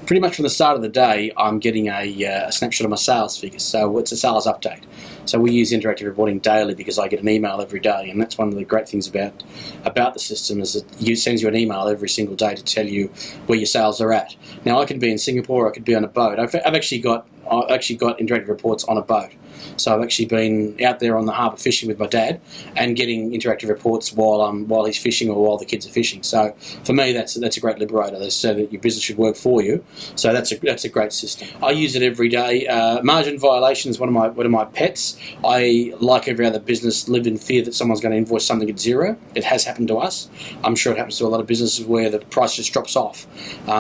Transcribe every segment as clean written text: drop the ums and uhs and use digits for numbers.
Pretty much from the start of the day, I'm getting a snapshot of my sales figures. So it's a sales update. So we use interactive reporting daily because I get an email every day, and that's one of the great things about the system is that it sends you an email every single day to tell you where your sales are at. Now I could be in Singapore, I could be on a boat. I've actually got interactive reports on a boat. So I've actually been out there on the harbour fishing with my dad and getting interactive reports while he's fishing or while the kids are fishing. So for me, that's a great liberator. They say that your business should work for you. So that's a great system. I use it every day. Margin violation is one of my pets. I, like every other business, live in fear that someone's going to invoice something at zero. It has happened to us. I'm sure it happens to a lot of businesses where the price just drops off.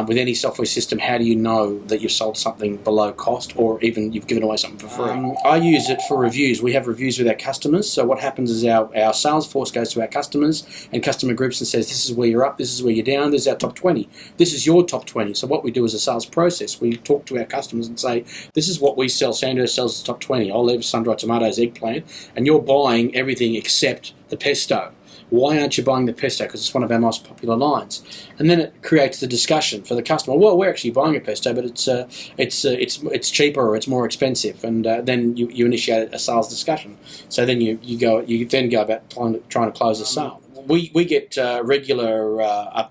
With any software system, how do you know that you've sold something below cost or even you've given away something for free? I use it for reviews. We have reviews with our customers. So what happens is our sales force goes to our customers and customer groups and says, this is where you're up, this is where you're down, this is our top 20. This is your top 20. So what we do as a sales process, we talk to our customers and say, this is what we sell. Sandhurst sells the top 20. Olives, sun-dried tomatoes, eggplant, and you're buying everything except the pesto. Why aren't you buying the pesto? Because it's one of our most popular lines. And then it creates the discussion for the customer. Well, we're actually buying a pesto, but it's cheaper or it's more expensive. And then you initiate a sales discussion. So then you then go about trying to close a sale. We get regular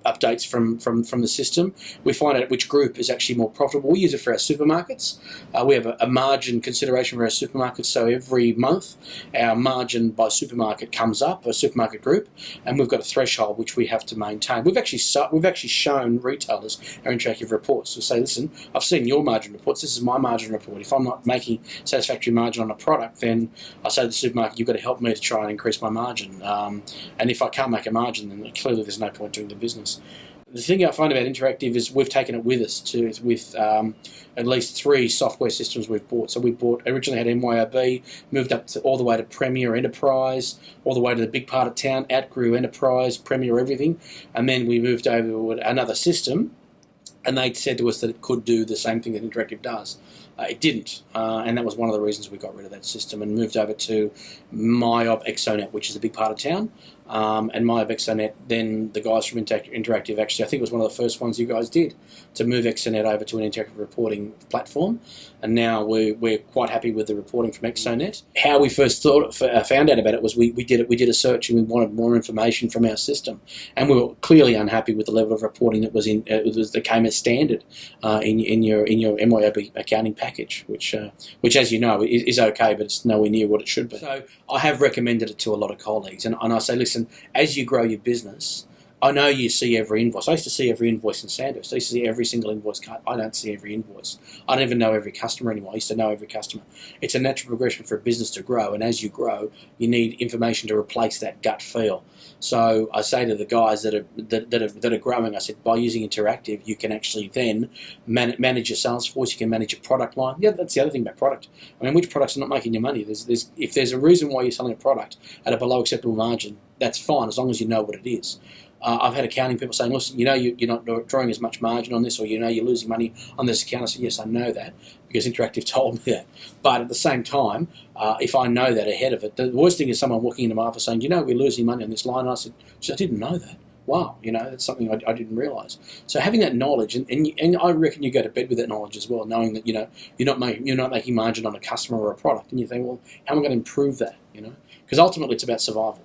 updates from the system. We find out which group is actually more profitable. We use it for our supermarkets. We have a margin consideration for our supermarkets. So every month, our margin by supermarket comes up, a supermarket group, and we've got a threshold which we have to maintain. We've actually shown retailers our interactive reports to say, listen, I've seen your margin reports. This is my margin report. If I'm not making satisfactory margin on a product, then I say to the supermarket, you've got to help me to try and increase my margin. And if I can't make a margin, then clearly there's no point doing the business. The thing I find about interactive is we've taken it with us with at least 3 software systems we've bought. So we originally had MYOB, moved up all the way to Premier Enterprise, all the way to the big part of town, outgrew Enterprise, Premier everything, and then we moved over to another system, and they said to us that it could do the same thing that interactive does. It didn't, and that was one of the reasons we got rid of that system and moved over to BIforMYOB Exonet, which is a big part of town. And BIforMYOB Exonet, then the guys from Interactive, actually, I think it was one of the first ones you guys did, to move Exonet over to an interactive reporting platform. And now we're quite happy with the reporting from Exonet. How we first found out about it was we did a search and we wanted more information from our system, and we were clearly unhappy with the level of reporting that that came as standard in your BIforMYOB accounting package, which as you know is okay, but it's nowhere near what it should be. So I have recommended it to a lot of colleagues, and I say, listen, as you grow your business, I know you see every invoice. I used to see every invoice in Sandhurst. I used to see every single invoice cut. I don't see every invoice. I don't even know every customer anymore. I used to know every customer. It's a natural progression for a business to grow, and as you grow, you need information to replace that gut feel. So I say to the guys that are growing, I said, by using interactive, you can actually then manage your sales force. You can manage your product line. Yeah, that's the other thing about product. I mean, which products are not making you money? If there's a reason why you're selling a product at a below acceptable margin, that's fine as long as you know what it is. I've had accounting people saying, listen, you know you're not drawing as much margin on this, or you know you're losing money on this account. I said, yes, I know that because Interactive told me that. But at the same time, if I know that ahead of it, the worst thing is someone walking into my office saying, you know, we're losing money on this line. And I said, I didn't know that. Wow, you know, that's something I didn't realise. So having that knowledge, and I reckon you go to bed with that knowledge as well, knowing that, you know, you're not making margin on a customer or a product, and you think, well, how am I going to improve that? You know, because ultimately it's about survival.